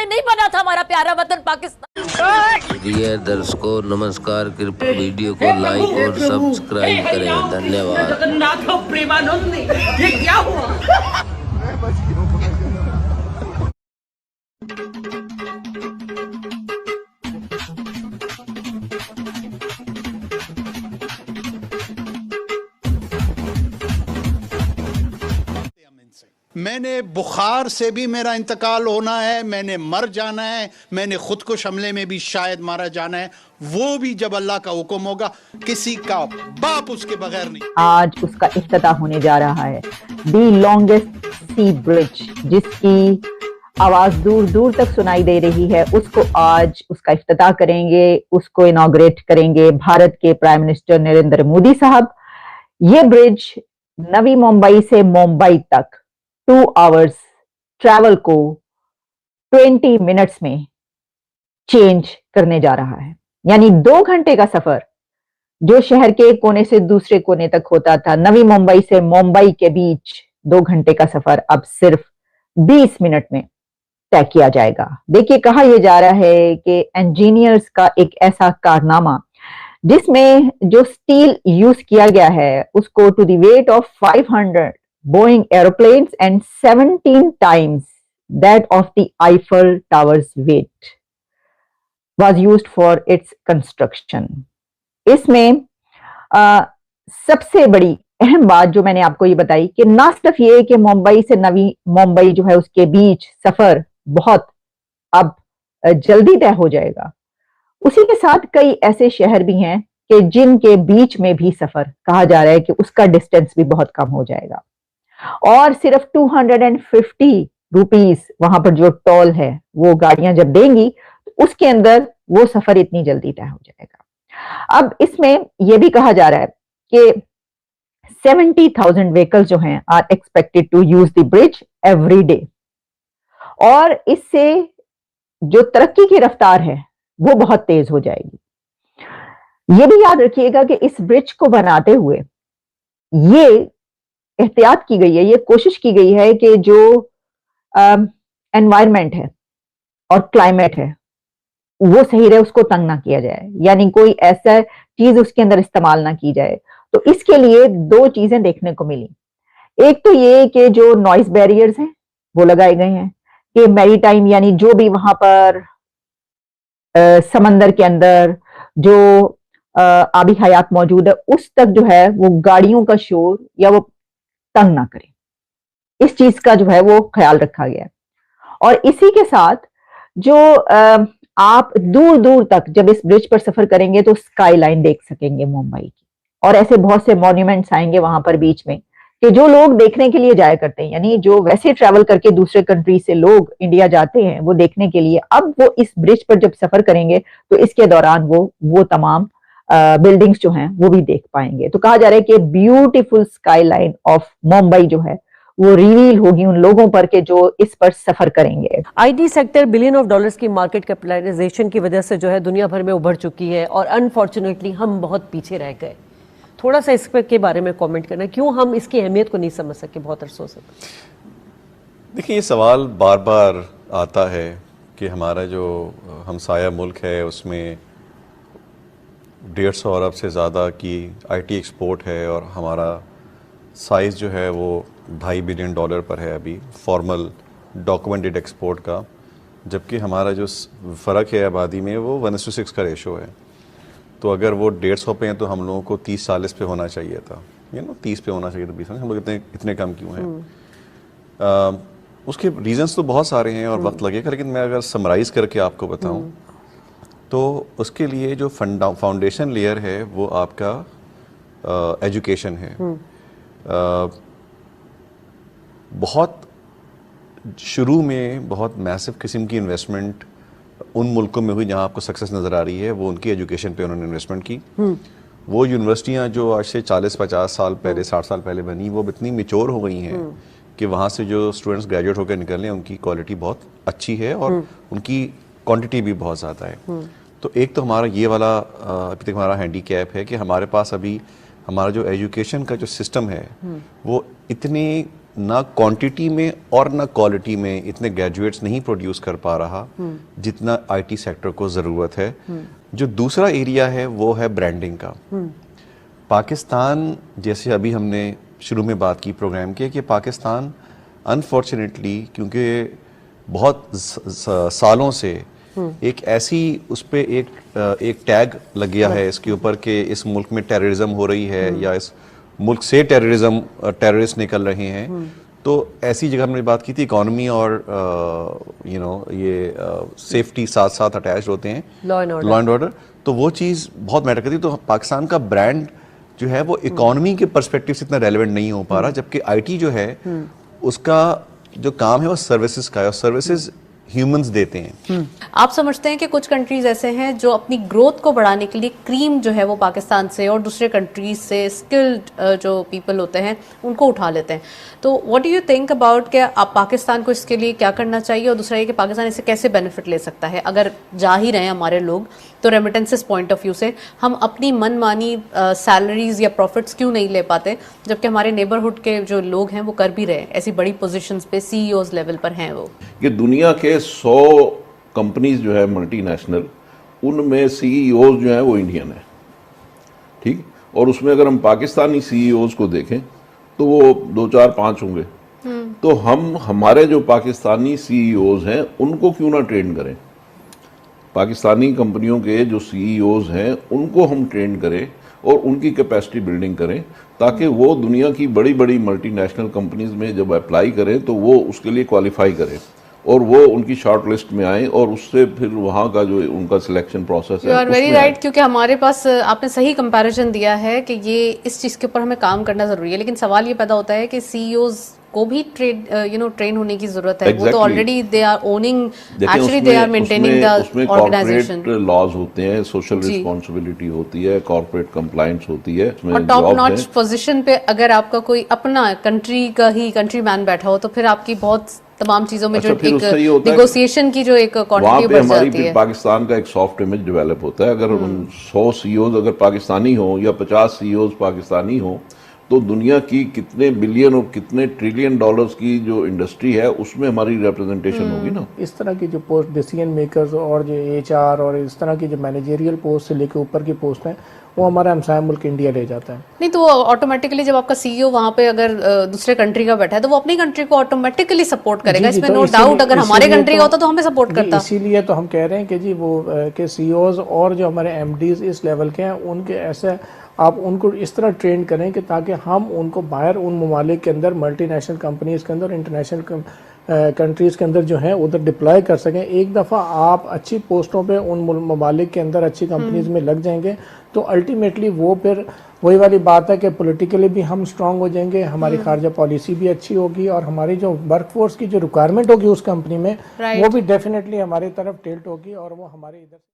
लिए नहीं बना था हमारा प्यारा वतन पाकिस्तान। प्रिय दर्शकों नमस्कार, कृपया वीडियो को लाइक और सब्सक्राइब करें, धन्यवाद। जगन्नाथ प्रेमानंद, ये क्या हुआ? मैंने बुखार से भी मेरा इंतकाल होना है, मैंने मर जाना है, मैंने खुद को हमले में भी शायद मारा जाना है, वो भी जब अल्लाह का हुक्म होगा, किसी का बाप उसके बगैर नहीं। आज उसका इफ्तिताह होने जा रहा है, दी लॉन्गेस्ट सी ब्रिज, जिसकी आवाज दूर दूर तक सुनाई दे रही है, उसको आज उसका इफ्तिताह करेंगे, उसको इनॉग्रेट करेंगे भारत के प्राइम मिनिस्टर नरेंद्र मोदी साहब। ये ब्रिज नवी मुंबई से मुंबई तक 2 आवर्स ट्रैवल को 20 मिनट्स में चेंज करने जा रहा है। यानी 2 घंटे का सफर जो शहर के एक कोने से दूसरे कोने तक होता था, नवी मुंबई से मुंबई के बीच 2 घंटे का सफर अब सिर्फ 20 मिनट में तय किया जाएगा। देखिए, कहा यह जा रहा है कि इंजीनियर्स का एक ऐसा कारनामा जिसमें जो स्टील यूज किया गया है उसको to the weight of 500 Boeing airplanes and 17 times that of the Eiffel Tower's weight was used for its construction. इसमें सबसे बड़ी अहम बात जो मैंने आपको ये बताई कि ना सिर्फ ये कि मुंबई से नवी मुंबई जो है उसके बीच सफर बहुत अब जल्दी तय हो जाएगा, उसी के साथ कई ऐसे शहर भी हैं कि जिनके बीच में भी सफर कहा जा रहा है कि उसका डिस्टेंस भी बहुत कम हो जाएगा, और सिर्फ 250 रुपीस वहां पर जो टोल है वो गाड़ियां जब देंगी तो उसके अंदर वो सफर इतनी जल्दी तय हो जाएगा। अब इसमें यह भी कहा जा रहा है कि 70,000 व्हीकल्स जो हैं are expected to use the bridge every day, और इससे जो तरक्की की रफ्तार है वो बहुत तेज हो जाएगी। ये भी याद रखिएगा कि इस ब्रिज को बनाते हुए ये एहतियात की गई है, ये कोशिश की गई है कि जो एनवायरनमेंट है और क्लाइमेट है वो सही रहे, उसको तंग ना किया जाए, यानी कोई ऐसा चीज उसके अंदर इस्तेमाल ना की जाए। तो इसके लिए 2 चीजें देखने को मिली। एक तो ये कि जो नॉइस बैरियर्स हैं वो लगाए गए हैं कि मैरीटाइम यानी जो भी वहां पर समंदर के अंदर जो आबी हयात मौजूद है उस तक जो है वो गाड़ियों का शोर या वो तंग ना करें, इस चीज का जो है वो ख्याल रखा गया। और इसी के साथ जो आप दूर दूर तक जब इस ब्रिज पर सफर करेंगे तो स्काई लाइन देख सकेंगे मुंबई की, और ऐसे बहुत से मॉन्यूमेंट्स आएंगे वहां पर बीच में कि जो लोग देखने के लिए जाया करते हैं, यानी जो वैसे ट्रैवल करके दूसरे कंट्री से लोग इंडिया जाते हैं वो देखने के लिए, अब वो इस ब्रिज पर जब सफर करेंगे तो इसके दौरान वो तमाम बिल्डिंग्स जो हैं वो भी देख पाएंगे। तो कहा जा रहा है कि beautiful sky line of Mumbai जो है वो रिवील होगी उन लोगों पर के जो इस पर सफर करेंगे। IT sector billion of dollars की मार्केट कैपिटलाइजेशन की वजह से जो है दुनिया भर में उभर चुकी है, और अनफॉर्चुनेटली हम बहुत पीछे रह गए। थोड़ा सा इस के बारे में कमेंट करना, क्यों हम इसकी अहमियत को नहीं समझ सके? बहुत अफसोस है। देखिए, ये सवाल बार बार आता है कि हमारा जो हमसाया मुल्क है उसमें 150 अरब से ज़्यादा की आईटी एक्सपोर्ट है, और हमारा साइज़ जो है वो $2.5 बिलियन पर है अभी फॉर्मल डॉक्यूमेंटेड एक्सपोर्ट का, जबकि हमारा जो फ़र्क है आबादी में वो 1:6 का रेशो है। तो अगर वो 150 पे हैं तो हम लोगों को 30-40 पे होना चाहिए था, 30 पे होना चाहिए था 20 में, हम लोग इतने कम क्यों हैं? उसके रीजंस तो बहुत सारे हैं और वक्त लगेगा, लेकिन मैं अगर समराइज़ करके आपको बताऊं तो उसके लिए जो फाउंडेशन लेयर है वो आपका एजुकेशन है। बहुत शुरू में बहुत मैसिव किस्म की इन्वेस्टमेंट उन मुल्कों में हुई जहां आपको सक्सेस नज़र आ रही है, वो उनकी एजुकेशन पे उन्होंने इन्वेस्टमेंट की। वो यूनिवर्सिटियां जो आज से 40-50 साल पहले 60 साल पहले बनी, वो इतनी मेच्योर हो गई हैं कि वहाँ से जो स्टूडेंट्स ग्रेजुएट होकर निकले उनकी क्वालिटी बहुत अच्छी है और उनकी क्वांटिटी भी बहुत ज़्यादा है। तो एक तो हमारा ये वाला अभी तक हमारा हैंडीकैप है कि हमारे पास अभी हमारा जो एजुकेशन का जो सिस्टम है वो इतनी ना क्वांटिटी में और ना क्वालिटी में इतने ग्रेजुएट्स नहीं प्रोड्यूस कर पा रहा जितना आईटी सेक्टर को ज़रूरत है। जो दूसरा एरिया है वो है ब्रांडिंग का। पाकिस्तान, जैसे अभी हमने शुरू में बात की प्रोग्राम की, कि पाकिस्तान अनफॉर्चुनेटली क्योंकि बहुत सालों से एक ऐसी उस पे एक टैग लग गया है इसके ऊपर कि इस मुल्क में टेररिज्म हो रही है या इस मुल्क से टेररिस्ट निकल रहे हैं। तो ऐसी जगह हमने बात की थी, इकोनॉमी और ये सेफ्टी साथ साथ अटैच होते हैं, लॉ एंड ऑर्डर। तो वो चीज़ बहुत मैटर करती है। तो पाकिस्तान का ब्रांड जो है वो इकोनॉमी के पर्सपेक्टिव से इतना रेलेवेंट नहीं हो पा रहा, जबकि आईटी जो है उसका जो काम है वो सर्विसेज का है, और सर्विसेज ह्यूमंस देते हैं। आप समझते हैं कि कुछ कंट्रीज ऐसे हैं जो अपनी ग्रोथ को बढ़ाने के लिए क्रीम जो है वो पाकिस्तान से और दूसरे कंट्रीज से स्किल्ड जो पीपल होते हैं उनको उठा लेते हैं। तो what do you think about कि आप पाकिस्तान को इसके लिए क्या करना चाहिए, और दूसरा ये कि पाकिस्तान इससे कैसे बेनिफिट ले सकता है? अगर जा ही रहे हैं हमारे लोग तो रेमिटेंसेस पॉइंट ऑफ व्यू से हम अपनी मनमानी सैलरीज या प्रॉफिट्स क्यों नहीं ले पाते, जबकि हमारे नेबरहुड के जो लोग हैं वो कर भी रहे हैं, ऐसी बड़ी पोजीशंस पे सीईओज लेवल पर हैं वो। ये दुनिया के 100 कंपनीज जो है मल्टीनेशनल, उनमें सीईओज जो है वो इंडियन है, ठीक। और उसमें अगर हम पाकिस्तानी सीईओज को देखें तो वो 2, 4, 5 होंगे। तो हम हमारे जो पाकिस्तानी सीईओज हैं उनको क्यों ना ट्रेन करें, पाकिस्तानी कंपनियों के जो सीईओज हैं उनको हम ट्रेन करें और उनकी कैपेसिटी बिल्डिंग करें, ताकि वो दुनिया की बड़ी बड़ी मल्टीनेशनल कंपनीज में जब अप्लाई करें तो वो उसके लिए क्वालिफाई करें और वो उनकी शॉर्ट लिस्ट में आए, और उससे फिर वहाँ का जो उनका सिलेक्शन प्रोसेस है। यू आर वेरी राइट, क्योंकि हमारे पास आपने सही कंपैरिजन दिया है कि ये इस चीज़ के ऊपर हमें काम करना जरूरी है। लेकिन सवाल ये पैदा होता है कि सीईओज को भी ट्रेन होने की जरूरत है। वो तो already they are owning, actually they are maintaining the organisation. Laws होते हैं, सोशल रिस्पांसिबिलिटी होती है, कॉर्पोरेट कंप्लायंस होती है, और टॉप नॉच पोजीशन पे अगर आपका कोई अपना कंट्री का ही कंट्री मैन बैठा हो तो फिर आपकी बहुत तमाम चीजों में जो एक नेगोशिएशन की जो एक क्वांटिटी बढ़ जाती है। पाकिस्तान का एक सॉफ्ट इमेज डेवलप होता है। अगर 100 सीईओज अगर पाकिस्तानी हो या 50 सीईओज पाकिस्तानी हो, तो दुनिया की कितने बिलियन और कितने ट्रिलियन डॉलर्स की जो इंडस्ट्री है उसमें हमारी रिप्रेजेंटेशन होगी ना। इस तरह की जो पोस्ट डिसीजन मेकर्स और जो एचआर और इस तरह की जो मैनेजरियल पोस्ट से लेकर ऊपर की पोस्ट है वो हमारा हमसाया मुल्क इंडिया ले जाता है। नहीं तो ऑटोमेटिकली जब आपका सीईओ वहाँ पे अगर दूसरे कंट्री का बैठा है तो वो अपनी कंट्री को ऑटोमेटिकली सपोर्ट करेगा, इसमें नो डाउट। अगर हमारे कंट्री का होता तो हमें सपोर्ट करता। इसीलिए तो हम कह रहे हैं कि जी वो के सीईओज और जो हमारे एमडीज इस लेवल के हैं उनके ऐसे आप उनको इस तरह ट्रेन करें कि ताकि हम उनको बाहर उन ममालिक के अंदर, मल्टीनेशनल कंपनीज के अंदर, इंटरनेशनल कंट्रीज़ के अंदर जो है उधर डिप्लॉय कर सकें। एक दफ़ा आप अच्छी पोस्टों पे उन ममालिक के अंदर अच्छी कंपनीज में लग जाएंगे तो अल्टीमेटली वो फिर वही वाली बात है कि पॉलिटिकली भी हम स्ट्रांग हो जाएंगे, हमारी खारजा पॉलिसी भी अच्छी होगी और हमारी जो वर्कफोर्स की जो रिक्वायरमेंट होगी उस कंपनी में वो भी डेफिनेटली हमारी तरफ टिल्ट होगी और वो हमारे इधर